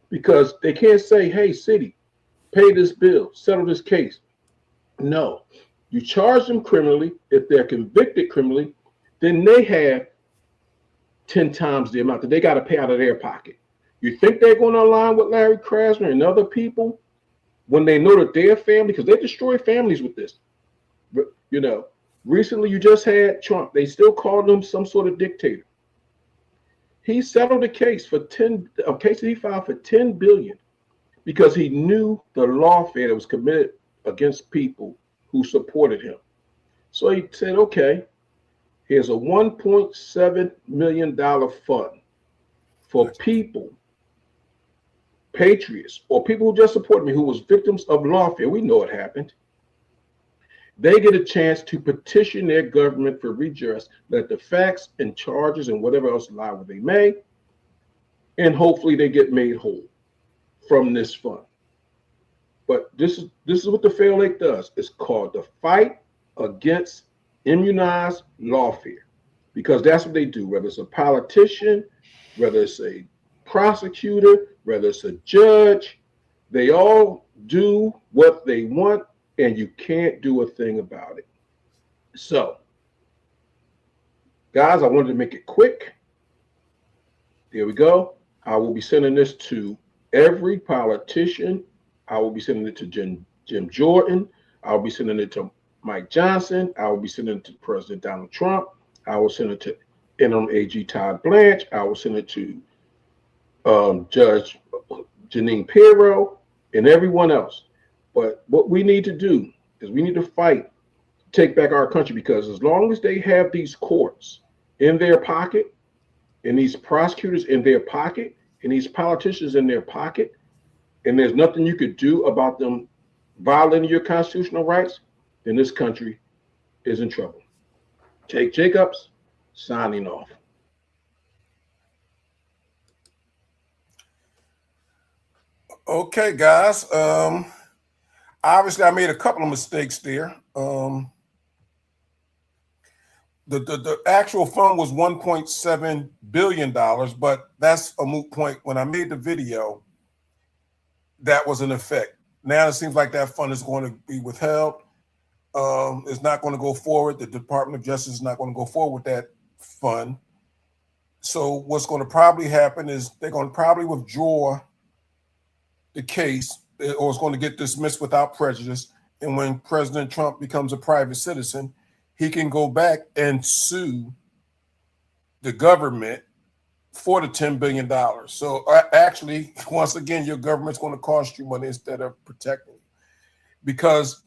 because they can't say, hey, city, pay this bill, settle this case. No, you charge them criminally. If they're convicted criminally, then they have 10 times the amount that they got to pay out of their pocket. You think they're going to align with Larry Krasner and other people when they know that their family, because they destroy families with this. But, recently you just had Trump. They still called him some sort of dictator. He settled a case that he filed for $10 billion because he knew the lawfare that was committed against people who supported him. So he said, okay, here's a $1.7 million fund for people, patriots, or people who just support me, who was victims of lawfare. We know it happened. They get a chance to petition their government for redress, let the facts and charges and whatever else lie where they may, and hopefully they get made whole from this fund. But this is what the Fair Lake does. It's called the Fight Against Immunized Lawfare, because that's what they do, whether it's a politician, whether it's a prosecutor, whether it's a judge, They all do what they want, and you can't do a thing about it. So, guys, I wanted to make it quick. There we go. I will be sending this to every politician. I will be sending it to Jim Jordan. I'll be sending it to Mike Johnson. I will be sending it to President Donald Trump. I will send it to interim AG Todd Blanche. I will send it to Judge Janine Pirro and everyone else. But what we need to do is we need to fight to take back our country, because as long as they have these courts in their pocket, and these prosecutors in their pocket, and these politicians in their pocket, and there's nothing you could do about them violating your constitutional rights, then this country is in trouble. Jake Jacobs, signing off. Okay, guys. Obviously, I made a couple of mistakes there. The actual fund was $1.7 billion, but that's a moot point. When I made the video, that was in effect. Now it seems like that fund is going to be withheld. It's not going to go forward. The Department of Justice is not going to go forward with that fund. So what's going to probably happen is they're going to probably withdraw the case, or it's going to get dismissed without prejudice. And when President Trump becomes a private citizen, he can go back and sue the government for the $10 billion. So actually, once again, your government's going to cost you money instead of protecting you. Because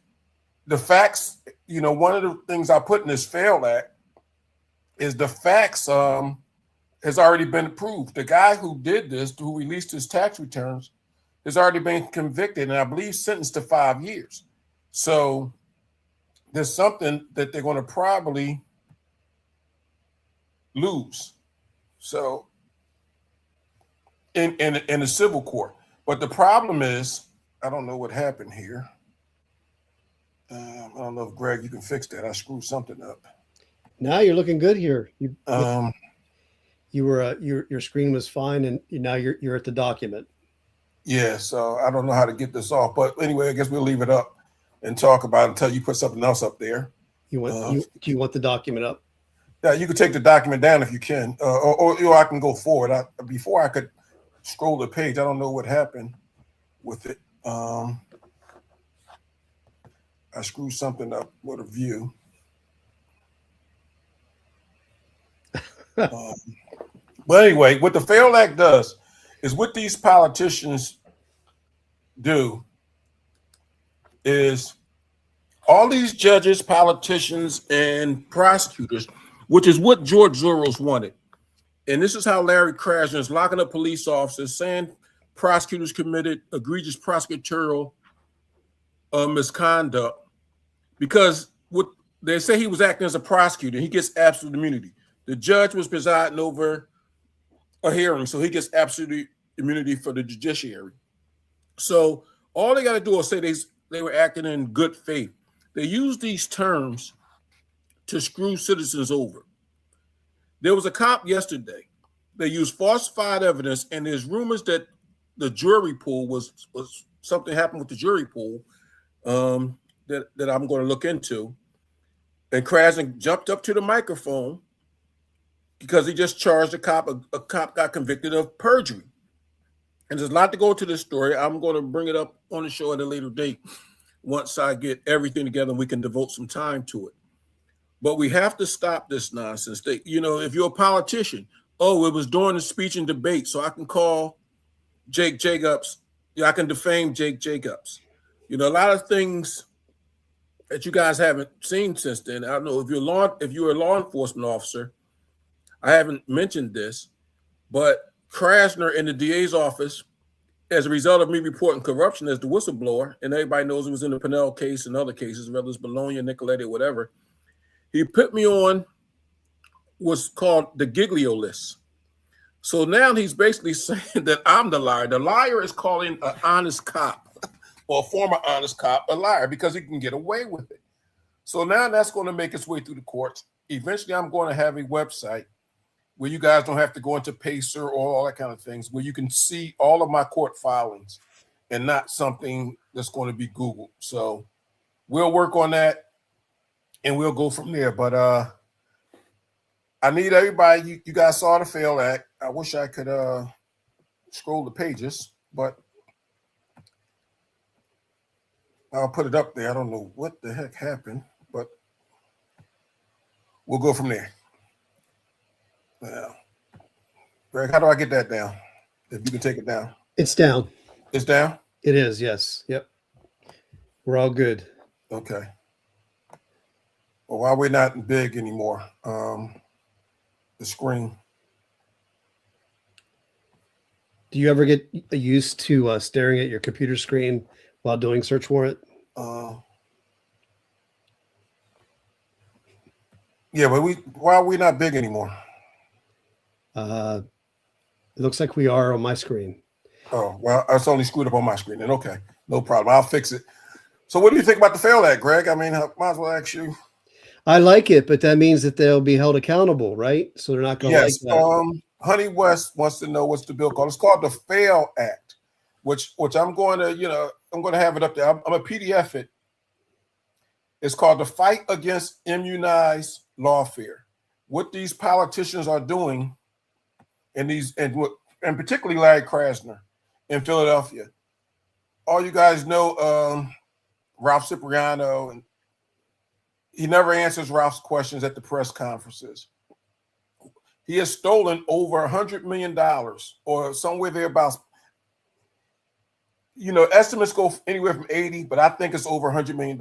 the facts, you know, one of the things I put in this FAIL Act is the facts has already been approved. The guy who did this, who released his tax returns, has already been convicted and I believe sentenced to 5 years. So there's something that they're going to probably lose. So in the civil court. But the problem is, I don't know what happened here. I don't know if Greg, you can fix that. I screwed something up. Now you're looking good here. Your screen was fine, and now you're at the document. Yeah, so I don't know how to get this off, but anyway, I guess we'll leave it up and talk about it until you put something else up there. Do you want the document up? Yeah, you can take the document down if you can, or I can go forward. Before I could scroll the page, I don't know what happened with it. I screwed something up with a view. But anyway, what the FAIL Act does is what these politicians do is all these judges, politicians, and prosecutors, which is what George Soros wanted. And this is how Larry Krasner is locking up police officers, saying prosecutors committed egregious prosecutorial misconduct, because what they say, he was acting as a prosecutor. He gets absolute immunity. The judge was presiding over a hearing, so he gets absolute immunity for the judiciary. So all they got to do is say they were acting in good faith. They use these terms to screw citizens over. There was a cop yesterday. They used falsified evidence, and there's rumors that the jury pool was something happened with the jury pool that I'm going to look into. And Krasner jumped up to the microphone because he just charged a cop. A cop got convicted of perjury. And there's a lot to go into this story. I'm going to bring it up on the show at a later date once I get everything together and we can devote some time to it. But we have to stop this nonsense. If you're a politician, it was during the speech and debate, so I can call Jake Jacobs. I can defame Jake Jacobs. A lot of things that you guys haven't seen since then. I don't know if you're a law enforcement officer. I haven't mentioned this, but Krasner in the DA's office, as a result of me reporting corruption as the whistleblower, and everybody knows it was in the Pinnell case and other cases, whether it's Bologna, Nicoletti, or whatever, he put me on what's called the Giglio list. So now he's basically saying that I'm the liar. The liar is calling an honest cop or a former honest cop a liar because he can get away with it. So now that's going to make its way through the courts. Eventually, I'm going to have a website where you guys don't have to go into Pacer or all that kind of things, where you can see all of my court filings and not something that's going to be Googled. So we'll work on that and we'll go from there. But I need everybody, you guys saw the FAIL Act. I wish I could scroll the pages, but I'll put it up there. I don't know what the heck happened, but we'll go from there. Now, Greg, how do I get that down? If you can take it down. It's down. It's down? It is, yes. Yep. We're all good. Okay. Well, why we're not big anymore, the screen. Do you ever get used to staring at your computer screen while doing search warrant? Yeah, but why are we not big anymore? It looks like we are on my screen. Oh, well, it's only screwed up on my screen. Then okay, no problem. I'll fix it. So what do you think about the FAIL Act, Greg? I mean, I might as well ask you. I like it, but that means that they'll be held accountable, right? So they're not going to like that. Honey West wants to know what's the bill called. It's called the FAIL Act, which I'm going to, I'm going to have it up there. I'm a PDF it. It's called the Fight Against Immunized Lawfare. What these politicians are doing, and particularly Larry Krasner in Philadelphia. All you guys know Ralph Cipriano, and he never answers Ralph's questions at the press conferences. He has stolen over $100 million or somewhere thereabouts. Estimates go anywhere from 80, but I think it's over $100 million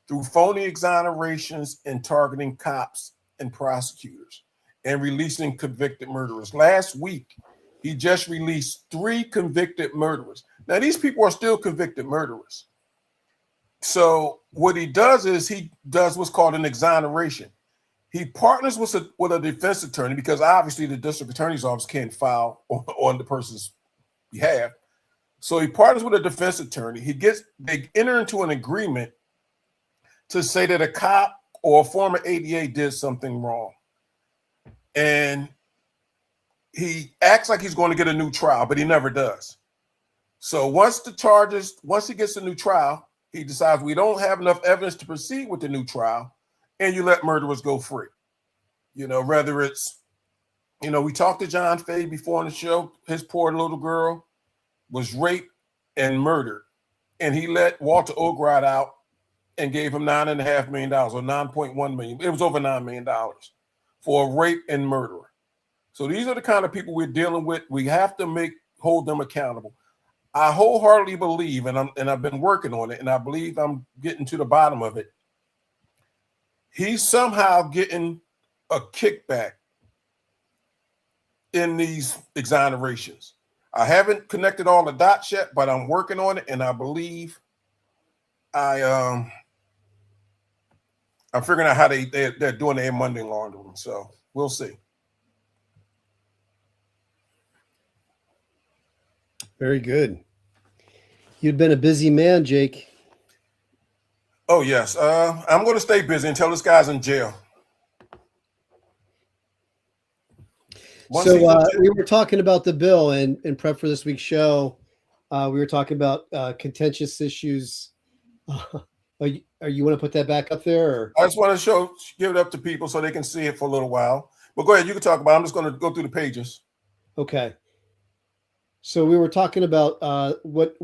through phony exonerations and targeting cops and prosecutors and releasing convicted murderers. Last week, he just released 3 convicted murderers. Now, these people are still convicted murderers. So what he does is he does what's called an exoneration. He partners with a defense attorney because obviously the district attorney's office can't file on the person's behalf. So he partners with a defense attorney. They enter into an agreement to say that a cop or a former ADA did something wrong. And he acts like he's going to get a new trial, but he never does. So once he gets a new trial, he decides we don't have enough evidence to proceed with the new trial, and you let murderers go free. Whether it's, we talked to John Fay before on the show. His poor little girl was raped and murdered, and he let Walter Ograd out and gave him $9.5 million or $9.1 million. It was over $9 million for a rape and murderer. So these are the kind of people we're dealing with. We have to hold them accountable. I wholeheartedly believe, and I've been working on it, and I believe I'm getting to the bottom of it. He's somehow getting a kickback in these exonerations. I haven't connected all the dots yet, but I'm working on it, and I believe I'm figuring out how they're doing their money laundering. So we'll see. Very good. You've been a busy man, Jake. Oh, yes. I'm going to stay busy until this guy's in jail. We were talking about the bill and in prep for this week's show. We were talking about contentious issues. You want to put that back up there? Or? I just want to give it up to people so they can see it for a little while. But go ahead. You can talk about it. I'm just going to go through the pages. Okay. So we were talking about what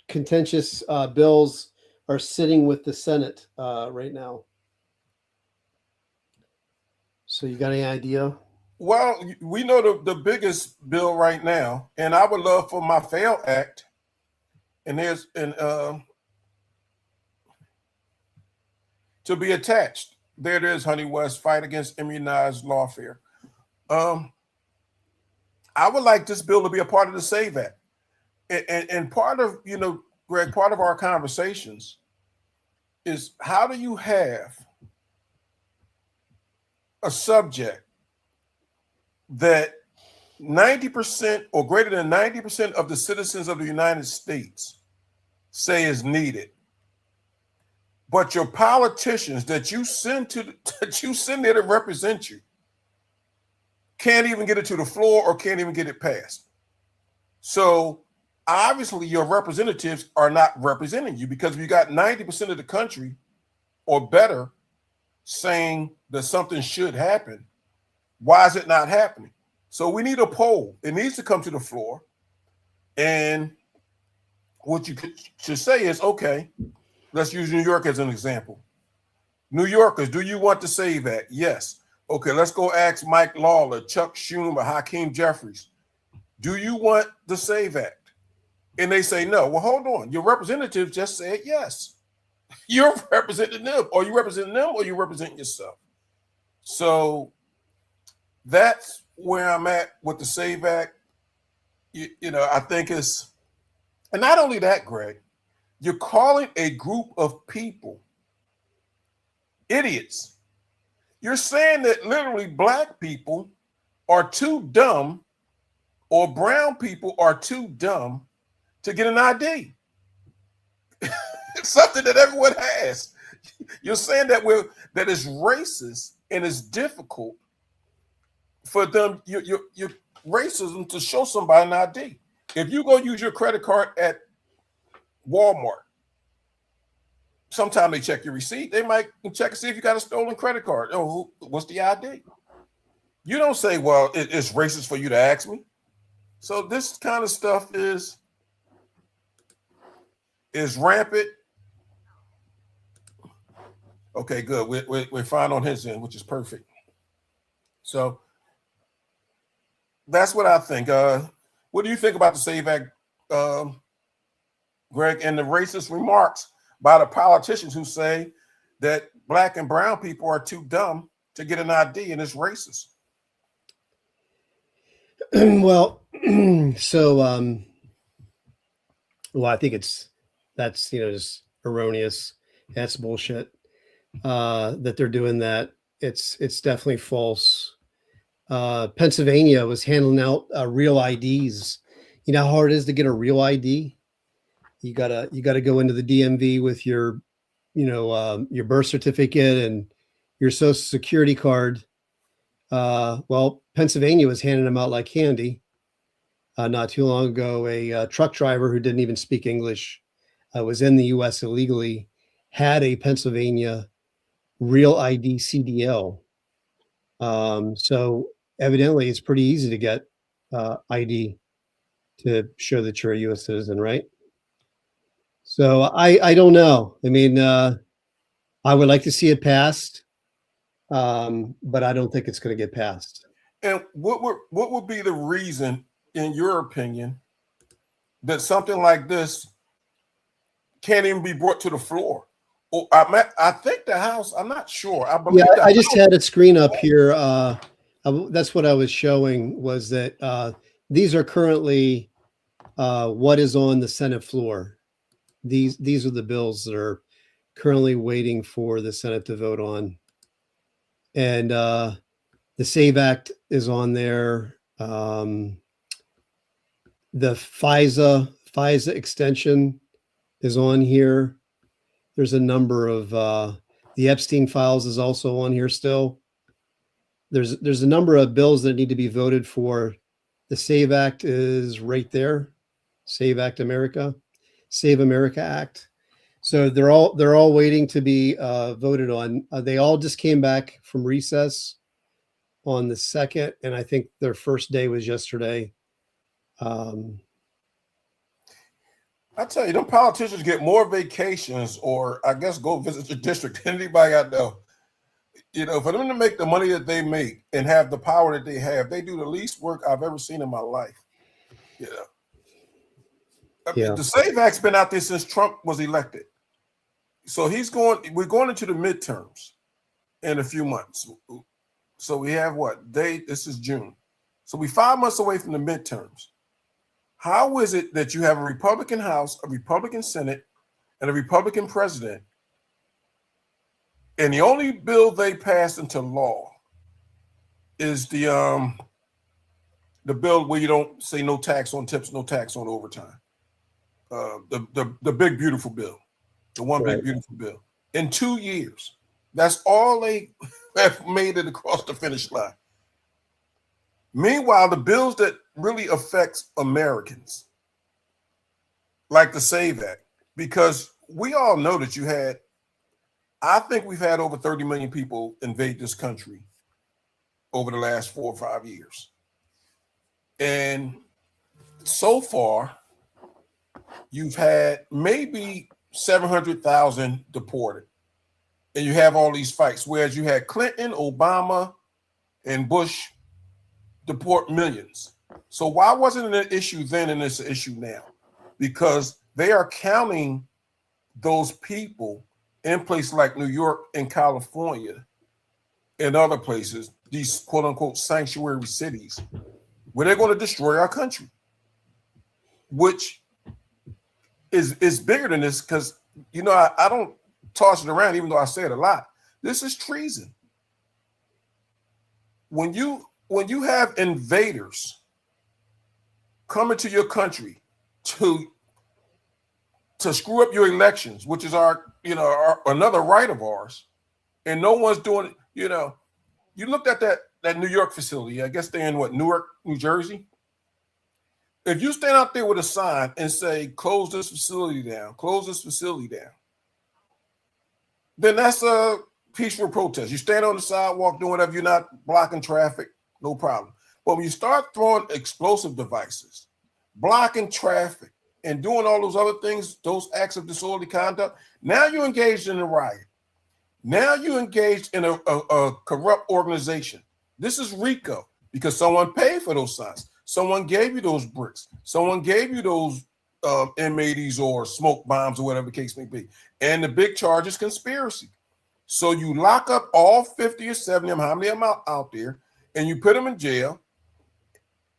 contentious bills are sitting with the Senate right now. So you got any idea? Well, we know the biggest bill right now, and I would love for my FAIL Act, to be attached. There it is, Honey West, Fight Against Immunized Lawfare. I would like this bill to be a part of the SAVE Act. And part of, Greg, part of our conversations is how do you have a subject that 90% or greater than 90% of the citizens of the United States say is needed, but your politicians that you send there to represent you can't even get it to the floor or can't even get it passed. So obviously your representatives are not representing you, because if you got 90% of the country or better saying that something should happen, why is it not happening? So we need a poll. It needs to come to the floor. And what you should say is, okay, let's use New York as an example. New Yorkers, do you want the SAVE Act? Yes. Okay, let's go ask Mike Lawler, Chuck Schumer, Hakeem Jeffries. Do you want the SAVE Act? And they say no. Well, hold on. Your representative just said yes. You're representing them. Or you representing them, or you representing yourself. So that's where I'm at with the SAVE Act. You know, I think it's, and not only that, Greg, you're calling a group of people idiots. You're saying that literally black people are too dumb, or brown people are too dumb to get an ID. It's something that everyone has. You're saying that that is racist and it's difficult for them, your racism, to show somebody an ID. If you go use your credit card at Walmart, sometimes they check your receipt. They might check and see if you got a stolen credit card. Oh, what's the ID? You don't say, well, it's racist for you to ask me. So this kind of stuff is rampant. Okay, good. We're fine on his end, which is perfect. So that's what I think. What do you think about the SAVE Act, Greg, and the racist remarks by the politicians who say that black and brown people are too dumb to get an ID and it's racist? Well, so well, I think that's just erroneous. That's bullshit. That they're doing that. It's definitely false. Pennsylvania was handing out real IDs. You know how hard it is to get a real ID? You gotta go into the DMV with your birth certificate and your social security card. Well, Pennsylvania was handing them out like candy. Not too long ago, a truck driver who didn't even speak English was in the U.S. illegally, had a Pennsylvania real ID CDL. So evidently it's pretty easy to get ID to show that you're a U.S. citizen, right? So I don't know. I mean, I would like to see it passed, but I don't think it's going to get passed. And what would be the reason, in your opinion, that something like this can't even be brought to the floor? Oh, I think the House, I'm not sure. I believe I just had a screen up here. That's what I was showing, was that these are currently what is on the Senate floor. These are the bills that are currently waiting for the Senate to vote on. And the SAVE Act is on there. The FISA extension is on here. There's a number of the Epstein files is also on here still. There's a number of bills that need to be voted for. The SAVE Act is right there. Save America Act. So they're all waiting to be voted on. They all just came back from recess on the 2nd, and I think their first day was yesterday. I tell you, them politicians get more vacations, or I guess go visit your district than anybody I know. You know, for them to make the money that they make and have the power that they have, they do the least work I've ever seen in my life. You know, the SAVE Act's been out there since Trump was elected. So we're going into the midterms in a few months. So we have this is June. So we're 5 months away from the midterms. How is it that you have a Republican House, a Republican Senate, and a Republican president, and the only bill they passed into law is the bill where you don't say no tax on tips, no tax on overtime. The big beautiful bill, the one big beautiful bill. In 2 years, that's all they have made it across the finish line. Meanwhile, the bills that really affects Americans, like the SAVE Act, because we all know that I think we've had over 30 million people invade this country over the last 4 or 5 years. And so far, you've had maybe 700,000 deported. And you have all these fights, whereas you had Clinton, Obama, and Bush deport millions. So why wasn't it an issue then and it's an issue now? Because they are counting those people in places like New York and California and other places, these quote unquote sanctuary cities, where they're going to destroy our country, which is bigger than this, because, you know, I don't toss it around, even though I say it a lot. This is treason. When you have invaders coming to your country to screw up your elections, which is another right of ours, and no one's doing it. You know, you looked at that New York facility. I guess they're in Newark, New Jersey. If you stand out there with a sign and say, close this facility down, then that's a peaceful protest. You stand on the sidewalk doing whatever, you're not blocking traffic, no problem. But when you start throwing explosive devices, blocking traffic, and doing all those other things, those acts of disorderly conduct, now you're engaged in a riot. Now you're engaged in a corrupt organization. This is RICO, because someone paid for those signs. Someone gave you those bricks. Someone gave you those M80s or smoke bombs or whatever the case may be. And the big charge is conspiracy. So you lock up all 50 or 70 of them, how many of them out there, and you put them in jail,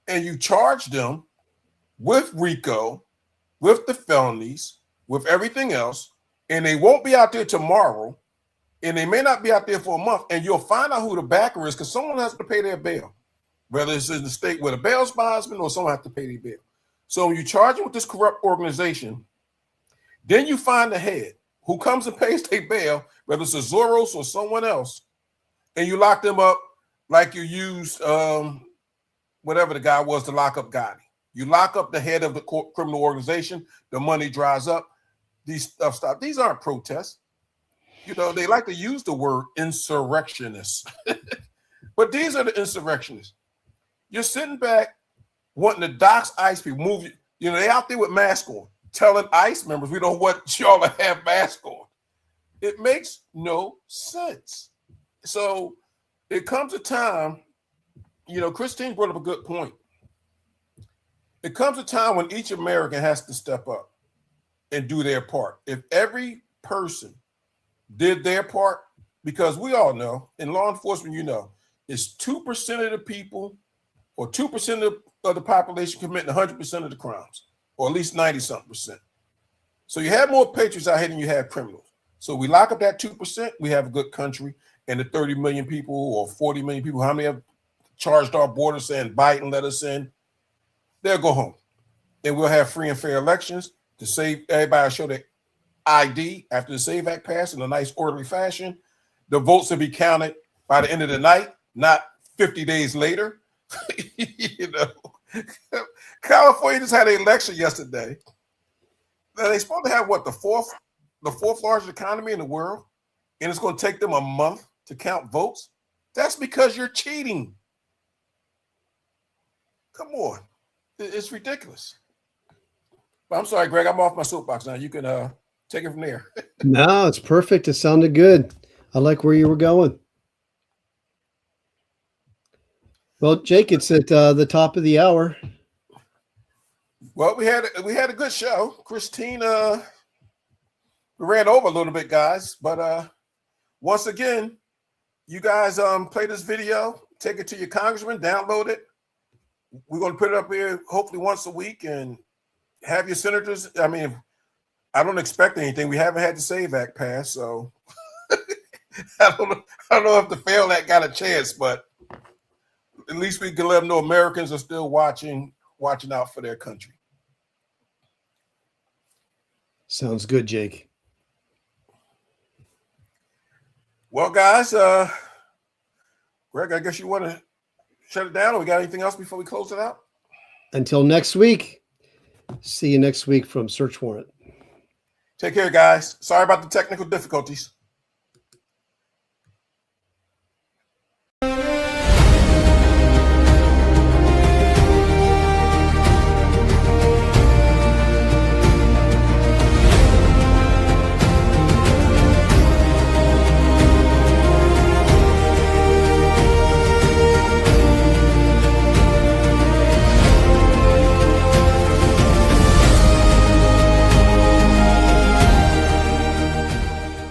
and you charge them with RICO, with the felonies, with everything else, and they won't be out there tomorrow, and they may not be out there for a month, and you'll find out who the backer is, because someone has to pay their bail, whether it's in the state where the bail's bondsman or someone has to pay their bail. So when you charge them with this corrupt organization, then you find the head who comes and pays their bail, whether it's a Zoros or someone else, and you lock them up like you used whatever the guy was to lock up Gotti. You lock up the head of the criminal organization, the money dries up, these stuff stop. These aren't protests. You know, they like to use the word insurrectionists, but these are the insurrectionists. You're sitting back wanting to dox ICE people, move, you know, they out there with masks on, telling ICE members, we don't want y'all to have masks on. It makes no sense. So it comes a time, you know, Christine brought up a good point. It comes a time when each American has to step up and do their part. If every person did their part, because we all know in law enforcement, you know, it's 2% of the people or 2% of the population committing 100% of the crimes, or at least 90-something%. So you have more patriots out here than you have criminals. So we lock up that 2%, we have a good country. And the 30 million people or 40 million people, how many have charged our border saying Biden let us in, they'll go home. And we'll have free and fair elections to save everybody, show their ID after the SAVE Act passed in a nice orderly fashion. The votes will be counted by the end of the night, not 50 days later. You know, California just had an election yesterday. Now, they're supposed to have what, the fourth largest economy in the world, and it's going to take them a month to count votes. That's because you're cheating. Come on, it's ridiculous. But I'm sorry, Greg, I'm off my soapbox now. You can take it from there. No, it's perfect. It sounded good. I like where you were going. Well, Jake, it's at the top of the hour. Well, we had a good show. Christine, we ran over a little bit, guys. But once again, you guys play this video, take it to your congressman, download it. We're going to put it up here hopefully once a week and have your senators. I mean, I don't expect anything. We haven't had the SAVE Act passed, so I don't know if the fail act got a chance, but at least we can let them know Americans are still watching out for their country. Sounds good, Jake. Well, guys, Greg, I guess you want to shut it down, or we got anything else before we close it out? Until next week, See you next week from Search Warrant. Take care, guys. Sorry about the technical difficulties.